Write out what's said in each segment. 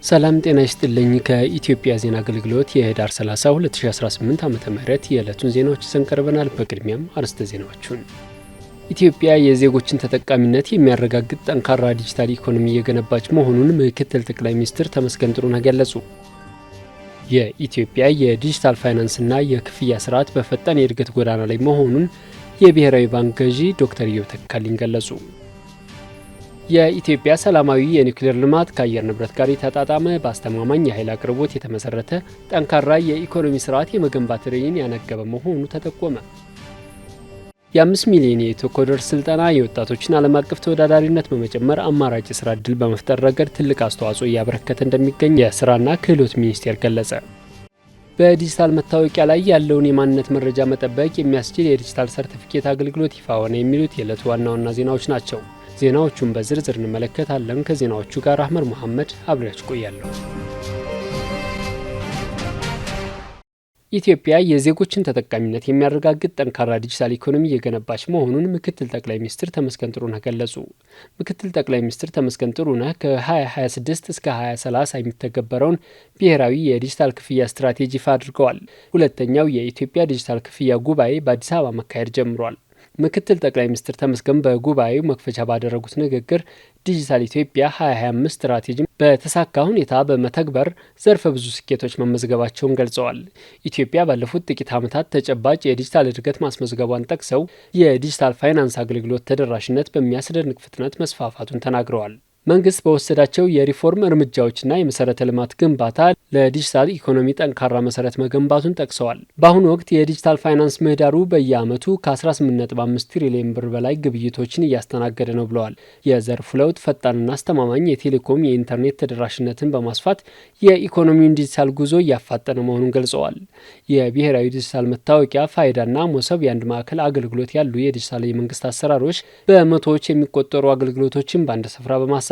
ሰላም ጤና ይስጥልኝ። ከኢትዮጵያ ዜና አገልግሎት የህዳር 30 2018 ዓ.ም የዕለቱን ዜናዎች ይዘን ቀርበናል። በቅድሚያም አርዕስተ ዜናዎቹን። ኢትዮጵያ የዜጎችን ተጠቃሚነት የሚያረጋግጥ ጠንካራ ዲጂታል ኢኮኖሚ እየገነባች መሆኑን ምክትል ጠቅላይ ሚኒስትር ተመስገን ጥሩነህ ገለጹ። የኢትዮጵያ የዲጂታል ፋይናንስና የክፍያ ስርዓት በፈጣን የእድገት ጎዳና ላይ መሆኑን የብሔራዊ ባንክ ገዢ ዶክተር ኢዮብ ተካልኝ ገለጹ። የኢትዮጵያ ሰላማዊ የኒውክሌር ልማት ከአየር ንብረት ጋር የተጣጣመ በአስተማማኝ የኃይል አቅርቦት የተመሰረተ ጠንካራ የኢኮኖሚ ስርዓት የመገንባት ራዕይን ያነገበ መሆኑ ተጠቆመ። የ5 ሚሊዮን የኢትዮ ኮደርስ ስልጠና የወጣቶችን ዓለም አቀፍ ተወዳዳሪነት በመጨመር አማራጭ የስራ ዕድል በመፍጠር ረገድ ትልቅ አስተዋጽኦ እያበረከተ እንደሚገኝ የስራና ክህሎት ሚኒስቴር ገለጸ። በዲጂታል መታወቂያ ላይ ያለውን የማንነት መረጃ መጠበቅ የሚያስችል የዲጂታል ሰርቲፊኬት አገልግሎት ይፋ ሆነ። የሚሉት የዕለቱ ዋና ዋና ዜናዎች ናቸው። ዜናዎቹን በዝርዝር እንመለከታለን። ከዜናዎቹ ጋር አህመድ መሐመድ አብሬያችሁ ቆያለሁ። ኢትዮጵያ የዜጎችን ተጠቃሚነት የሚያረጋግጥ ጠንካራ ዲጂታል ኢኮኖሚ እየገነባች መሆኑን ምክትል ጠቅላይ ሚኒስትር ተመስገን ጥሩነህ ገለጹ። ምክትል ጠቅላይ ሚኒስትር ተመስገን ጥሩነህ ከ2026 እስከ 2030 የሚተገበረውን ብሔራዊ የዲጂታል ክፍያ ስትራቴጂ ይፋ አድርገዋል። ሁለተኛው የኢትዮጵያ ዲጂታል ክፍያ ጉባኤ በአዲስ አበባ መካሄድ ጀምሯል። ምክትል ጠቅላይ ሚኒስትር ተመስገን በጉባኤው መክፈቻ ባደረጉት ንግግር ዲጂታል ኢትዮጵያ 2025 ስትራቴጂ በተሳካ ሁኔታ በመተግበር ዘርፈ ብዙ ስኬቶች መመዝገባቸውን ገልጸዋል። ኢትዮጵያ ባለፉት ጥቂት ዓመታት ተጨባጭ የዲጂታል እድገት ማስመዝገቧን ጠቅሰው የዲጂታል ፋይናንስ አገልግሎት ተደራሽነት በሚያስደንቅ ፍጥነት መስፋፋቱን ተናግረዋል። መንግስት በወሰዳቸው የሪፎርም እርምጃዎችና የመሰረተ ልማት ግንባታ ለዲጂታል ኢኮኖሚ ጠንካራ መሰረት መገንባቱን ጠቅሰዋል። በአሁኑ ወቅት የዲጂታል ፋይናንስ ምህዳሩ በየዓመቱ ከ18.5 ትሪሊዮን ብር በላይ ግብይቶችን እያስተናገደ ነው ብለዋል። የዘርፉ ለውጥ ፈጣንና አስተማማኝ የቴሌኮም የኢንተርኔት ተደራሽነትን በማስፋት የኢኮኖሚውን ዲጂታል ጉዞ እያፋጠነ መሆኑን ገልጸዋል። የብሔራዊ ዲጂታል መታወቂያ ፋይዳና ሞሰብ የአንድ ማዕከል አገልግሎት ያሉ የዲጂታል የመንግስት አሰራሮች በመቶዎች የሚቆጠሩ አገልግሎቶችን በአንድ ስፍራ በማሳ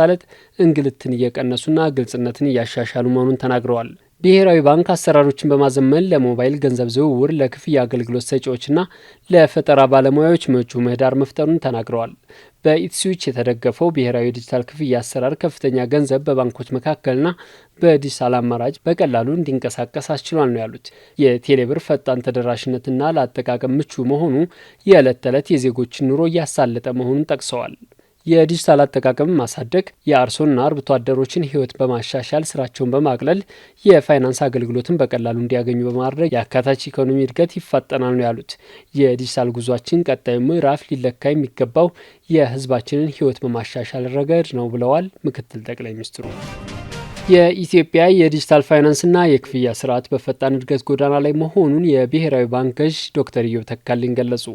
እንግልትን እየቀነሱና ግልጽነትን እያሻሻሉ መሆኑን ተናግረዋል። ብሔራዊ ባንክ አሰራሮችን በማዘመን ለሞባይል ገንዘብ ዝውውር፣ ለክፍያ አገልግሎት ሰጪዎችና ለፈጠራ ባለሙያዎች ምቹ ምህዳር መፍጠሩን ተናግረዋል። በኢትስዊች የተደገፈው ብሔራዊ ዲጂታል ክፍያ አሰራር ከፍተኛ ገንዘብ በባንኮች መካከልና በዲጂታል አማራጭ በቀላሉ እንዲንቀሳቀስ አስችሏል ነው ያሉት። የቴሌብር ፈጣን ተደራሽነትና ለአጠቃቀም ምቹ መሆኑ የዕለት ተዕለት የዜጎችን ኑሮ እያሳለጠ መሆኑን ጠቅሰዋል። የዲጂታል አጠቃቀም ማሳደግ የአርሶና አርብቶ አደሮችን ሕይወት በማሻሻል ስራቸውን በማቅለል የፋይናንስ አገልግሎትን በቀላሉ እንዲያገኙ በማድረግ የአካታች ኢኮኖሚ እድገት ይፋጠናል ነው ያሉት። የዲጂታል ጉዟችን ቀጣዩ ምዕራፍ ሊለካ የሚገባው የሕዝባችንን ሕይወት በማሻሻል ረገድ ነው ብለዋል ምክትል ጠቅላይ ሚኒስትሩ። የኢትዮጵያ የዲጂታል ፋይናንስና የክፍያ ስርዓት በፈጣን እድገት ጎዳና ላይ መሆኑን የብሔራዊ ባንክ ገዥ ዶክተር ኢዮብ ተካልኝ ገለጹ።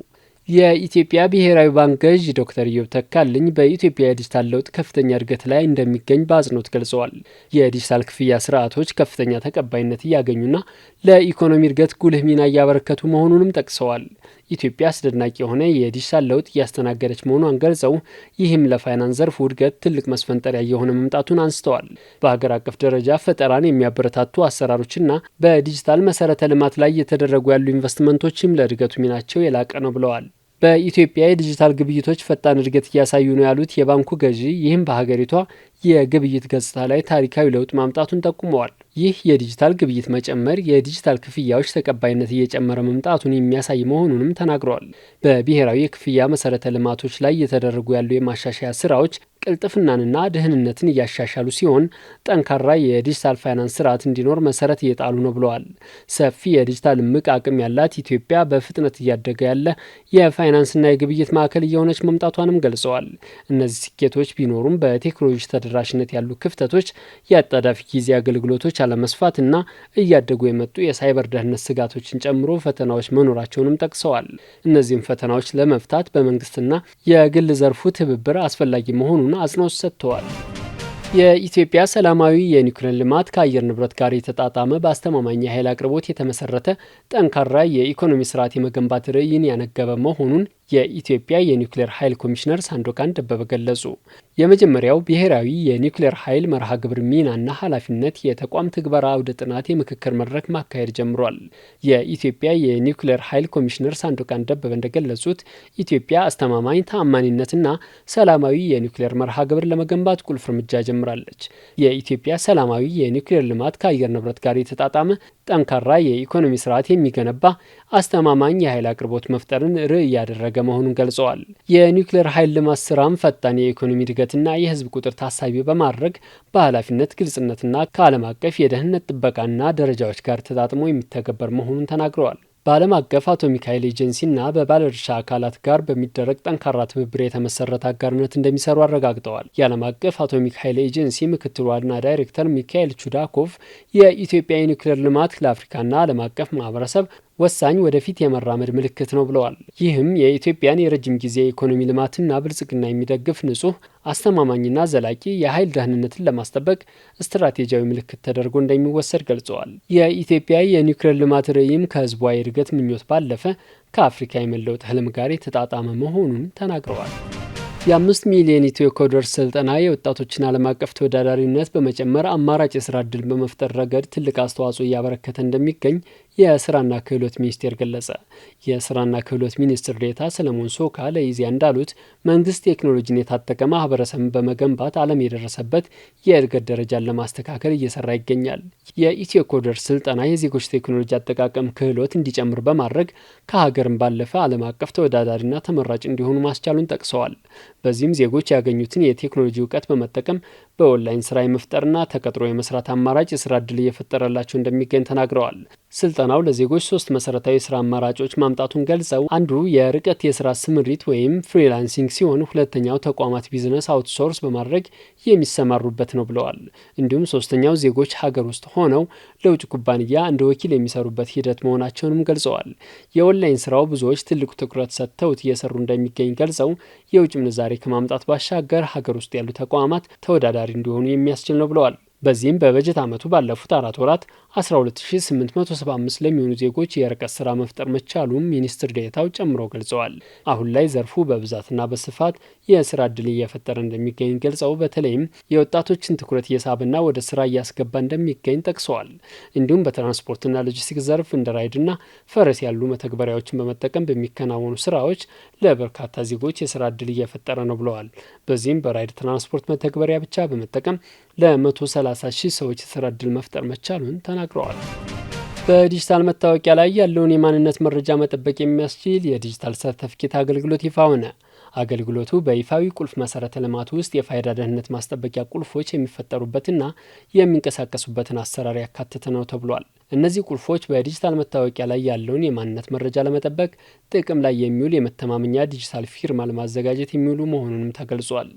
የኢትዮጵያ ብሔራዊ ባንክ ገዥ ዶክተር ኢዮብ ተካልኝ በኢትዮጵያ የዲጂታል ለውጥ ከፍተኛ እድገት ላይ እንደሚገኝ በአጽንኦት ገልጸዋል። የዲጂታል ክፍያ ስርዓቶች ከፍተኛ ተቀባይነት እያገኙና ለኢኮኖሚ እድገት ጉልህ ሚና እያበረከቱ መሆኑንም ጠቅሰዋል። ኢትዮጵያ አስደናቂ የሆነ የዲጂታል ለውጥ እያስተናገደች መሆኗን ገልጸው ይህም ለፋይናንስ ዘርፉ እድገት ትልቅ መስፈንጠሪያ እየሆነ መምጣቱን አንስተዋል። በሀገር አቀፍ ደረጃ ፈጠራን የሚያበረታቱ አሰራሮችና በዲጂታል መሰረተ ልማት ላይ እየተደረጉ ያሉ ኢንቨስትመንቶችም ለእድገቱ ሚናቸው የላቀ ነው ብለዋል። በኢትዮጵያ የዲጂታል ግብይቶች ፈጣን እድገት እያሳዩ ነው ያሉት የባንኩ ገዢ ይህም በሀገሪቷ የግብይት ገጽታ ላይ ታሪካዊ ለውጥ ማምጣቱን ጠቁመዋል። ይህ የዲጂታል ግብይት መጨመር የዲጂታል ክፍያዎች ተቀባይነት እየጨመረ መምጣቱን የሚያሳይ መሆኑንም ተናግረዋል። በብሔራዊ የክፍያ መሰረተ ልማቶች ላይ እየተደረጉ ያሉ የማሻሻያ ስራዎች ቅልጥፍናንና ደህንነትን እያሻሻሉ ሲሆን ጠንካራ የዲጂታል ፋይናንስ ስርዓት እንዲኖር መሰረት እየጣሉ ነው ብለዋል። ሰፊ የዲጂታል እምቅ አቅም ያላት ኢትዮጵያ በፍጥነት እያደገ ያለ የፋይናንስና የግብይት ማዕከል እየሆነች መምጣቷንም ገልጸዋል። እነዚህ ስኬቶች ቢኖሩም በቴክኖሎጂ ተደራሽነት ያሉ ክፍተቶች፣ የአጣዳፊ ጊዜ አገልግሎቶች አለመስፋትና እያደጉ የመጡ የሳይበር ደህንነት ስጋቶችን ጨምሮ ፈተናዎች መኖራቸውንም ጠቅሰዋል። እነዚህም ፈተናዎች ለመፍታት በመንግስትና የግል ዘርፉ ትብብር አስፈላጊ መሆኑን አጽንኦት ሰጥተዋል። የኢትዮጵያ ሰላማዊ የኒውክሌር ልማት ከአየር ንብረት ጋር የተጣጣመ በአስተማማኝ የኃይል አቅርቦት የተመሰረተ ጠንካራ የኢኮኖሚ ስርዓት የመገንባት ራዕይን ያነገበ መሆኑን የኢትዮጵያ የኒውክሌር ኃይል ኮሚሽነር ሳንዶካን ደበበ ገለጹ። የመጀመሪያው ብሔራዊ የኒውክሌር ኃይል መርሃ ግብር ሚናና ኃላፊነት የተቋም ትግበራ አውደ ጥናት የምክክር መድረክ ማካሄድ ጀምሯል። የኢትዮጵያ የኒውክሌር ኃይል ኮሚሽነር ሳንዶካን ደበበ እንደገለጹት ኢትዮጵያ አስተማማኝ ተአማኒነትና ሰላማዊ የኒውክሌር መርሃ ግብር ለመገንባት ቁልፍ እርምጃ ጀምራለች። የኢትዮጵያ ሰላማዊ የኒውክሌር ልማት ከአየር ንብረት ጋር የተጣጣመ ጠንካራ የኢኮኖሚ ስርዓት የሚገነባ አስተማማኝ የኃይል አቅርቦት መፍጠርን ርዕይ ያደረገ መሆኑን ገልጸዋል። የኒውክሌር ኃይል ልማት ስራም ፈጣን የኢኮኖሚ እድገትና የህዝብ ቁጥር ታሳቢ በማድረግ በኃላፊነት ግልጽነትና ከዓለም አቀፍ የደህንነት ጥበቃና ደረጃዎች ጋር ተጣጥሞ የሚተገበር መሆኑን ተናግረዋል። በዓለም አቀፍ አቶሚክ ኃይል ኤጀንሲና በባለድርሻ አካላት ጋር በሚደረግ ጠንካራ ትብብር የተመሰረተ አጋርነት እንደሚሰሩ አረጋግጠዋል። የዓለም አቀፍ አቶሚክ ኃይል ኤጀንሲ ምክትል ዋና ዳይሬክተር ሚካኤል ቹዳኮቭ የኢትዮጵያ የኒውክሌር ልማት ለአፍሪካና ዓለም አቀፍ ማህበረሰብ ወሳኝ ወደፊት የመራመድ ምልክት ነው ብለዋል። ይህም የኢትዮጵያን የረጅም ጊዜ የኢኮኖሚ ልማትና ብልጽግና የሚደግፍ ንጹህ፣ አስተማማኝና ዘላቂ የኃይል ደህንነትን ለማስጠበቅ ስትራቴጂያዊ ምልክት ተደርጎ እንደሚወሰድ ገልጸዋል። የኢትዮጵያ የኒውክሌር ልማት ርዕይም ከህዝቧ የእድገት ምኞት ባለፈ ከአፍሪካ የመለወጥ ህልም ጋር የተጣጣመ መሆኑን ተናግረዋል። የ5 ሚሊዮን ኢትዮ ኮደርስ ስልጠና የወጣቶችን ዓለም አቀፍ ተወዳዳሪነት በመጨመር አማራጭ የስራ እድል በመፍጠር ረገድ ትልቅ አስተዋጽኦ እያበረከተ እንደሚገኝ የስራና ክህሎት ሚኒስቴር ገለጸ። የስራና ክህሎት ሚኒስትር ዴኤታ ሰለሞን ሶካ ለኢዜአ እንዳሉት መንግስት ቴክኖሎጂን የታጠቀ ማህበረሰብን በመገንባት ዓለም የደረሰበት የእድገት ደረጃን ለማስተካከል እየሰራ ይገኛል። የኢትዮ ኮደርስ ስልጠና የዜጎች ቴክኖሎጂ አጠቃቀም ክህሎት እንዲጨምር በማድረግ ከሀገርም ባለፈ ዓለም አቀፍ ተወዳዳሪና ተመራጭ እንዲሆኑ ማስቻሉን ጠቅሰዋል። በዚህም ዜጎች ያገኙትን የቴክኖሎጂ እውቀት በመጠቀም በኦንላይን ስራ የመፍጠርና ተቀጥሮ የመስራት አማራጭ የስራ እድል እየፈጠረላቸው እንደሚገኝ ተናግረዋል። ስልጠናው ለዜጎች 3 መሰረታዊ የስራ አማራጮች ማምጣቱን ገልጸው አንዱ የርቀት የስራ ስምሪት ወይም ፍሪላንሲንግ ሲሆን ሁለተኛው ተቋማት ቢዝነስ አውትሶርስ በማድረግ የሚሰማሩበት ነው ብለዋል። እንዲሁም ሶስተኛው ዜጎች ሀገር ውስጥ ሆነው ለውጭ ኩባንያ እንደ ወኪል የሚሰሩበት ሂደት መሆናቸውንም ገልጸዋል። የኦንላይን ስራው ብዙዎች ትልቁ ትኩረት ሰጥተውት እየሰሩ እንደሚገኝ ገልጸው የውጭ ምንዛሬ ከማምጣት ባሻገር ሀገር ውስጥ ያሉ ተቋማት ተወዳዳሪ እንዲሆኑ የሚያስችል ነው ብለዋል። በዚህም በበጀት ዓመቱ ባለፉት 4 ወራት 12875 ለሚሆኑ ዜጎች የርቀት ስራ መፍጠር መቻሉም ሚኒስትር ዴኤታው ጨምረው ገልጸዋል። አሁን ላይ ዘርፉ በብዛትና በስፋት የስራ እድል እየፈጠረ እንደሚገኝ ገልጸው በተለይም የወጣቶችን ትኩረት እየሳበና ወደ ስራ እያስገባ እንደሚገኝ ጠቅሰዋል። እንዲሁም በትራንስፖርትና ሎጂስቲክስ ዘርፍ እንደ ራይድና ፈረስ ያሉ መተግበሪያዎችን በመጠቀም በሚከናወኑ ስራዎች ለበርካታ ዜጎች የስራ እድል እየፈጠረ ነው ብለዋል። በዚህም በራይድ ትራንስፖርት መተግበሪያ ብቻ በመጠቀም ለ130 ሺህ ሰዎች የስራ እድል መፍጠር መቻሉን ተናግረዋል። በዲጂታል መታወቂያ ላይ ያለውን የማንነት መረጃ መጠበቅ የሚያስችል የዲጂታል ሰርተፊኬት አገልግሎት ይፋ ሆነ። አገልግሎቱ በይፋዊ ቁልፍ መሰረተ ልማት ውስጥ የፋይዳ ደህንነት ማስጠበቂያ ቁልፎች የሚፈጠሩበትና የሚንቀሳቀሱበትን አሰራር ያካተተ ነው ተብሏል። እነዚህ ቁልፎች በዲጂታል መታወቂያ ላይ ያለውን የማንነት መረጃ ለመጠበቅ ጥቅም ላይ የሚውል የመተማመኛ ዲጂታል ፊርማ ለማዘጋጀት የሚውሉ መሆኑንም ተገልጿል።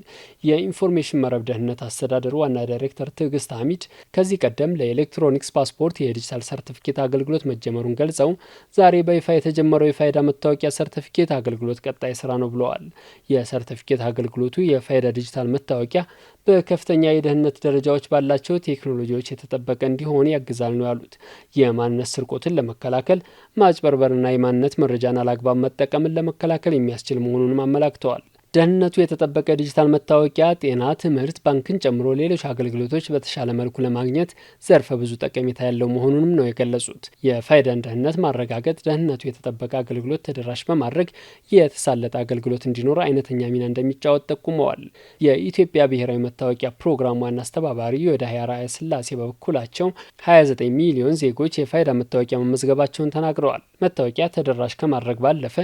የኢንፎርሜሽን መረብ ደህንነት አስተዳደር ዋና ዳይሬክተር ትዕግስት ሐሚድ ከዚህ ቀደም ለኤሌክትሮኒክስ ፓስፖርት የዲጂታል ሰርቲፊኬት አገልግሎት መጀመሩን ገልጸው ዛሬ በይፋ የተጀመረው የፋይዳ መታወቂያ ሰርቲፊኬት አገልግሎት ቀጣይ ስራ ነው ብለዋል። የሰርቲፊኬት አገልግሎቱ የፋይዳ ዲጂታል መታወቂያ በከፍተኛ የደህንነት ደረጃዎች ባላቸው ቴክኖሎጂዎች የተጠበቀ እንዲሆን ያግዛል ነው ያሉት። የማንነት ስርቆትን ለመከላከል ማጭበርበርና የማንነት መረጃን አላግባብ መጠቀምን ለመከላከል የሚያስችል መሆኑንም አመላክተዋል። ደህንነቱ የተጠበቀ ዲጂታል መታወቂያ ጤና፣ ትምህርት፣ ባንክን ጨምሮ ሌሎች አገልግሎቶች በተሻለ መልኩ ለማግኘት ዘርፈ ብዙ ጠቀሜታ ያለው መሆኑንም ነው የገለጹት። የፋይዳን ደህንነት ማረጋገጥ ደህንነቱ የተጠበቀ አገልግሎት ተደራሽ በማድረግ የተሳለጠ አገልግሎት እንዲኖር አይነተኛ ሚና እንደሚጫወት ጠቁመዋል። የኢትዮጵያ ብሔራዊ መታወቂያ ፕሮግራም ዋና አስተባባሪ ወዳሄ አርአያ ስላሴ በበኩላቸው 29 ሚሊዮን ዜጎች የፋይዳ መታወቂያ መመዝገባቸውን ተናግረዋል። መታወቂያ ተደራሽ ከማድረግ ባለፈ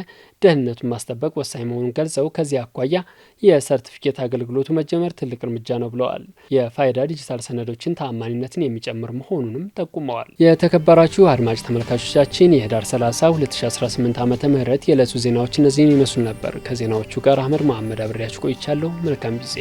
ደህንነቱን ማስጠበቅ ወሳኝ መሆኑን ገልጸው ከዚህ አኳያ የሰርቲፊኬት አገልግሎቱ መጀመር ትልቅ እርምጃ ነው ብለዋል። የፋይዳ ዲጂታል ሰነዶችን ተአማኒነትን የሚጨምር መሆኑንም ጠቁመዋል። የተከበራችሁ አድማጭ ተመልካቾቻችን የህዳር 30 2018 ዓ.ም የዕለቱ ዜናዎች እነዚህን ይመስሉ ነበር። ከዜናዎቹ ጋር አህመድ መሐመድ አብሬያችሁ ቆይቻለሁ። መልካም ጊዜ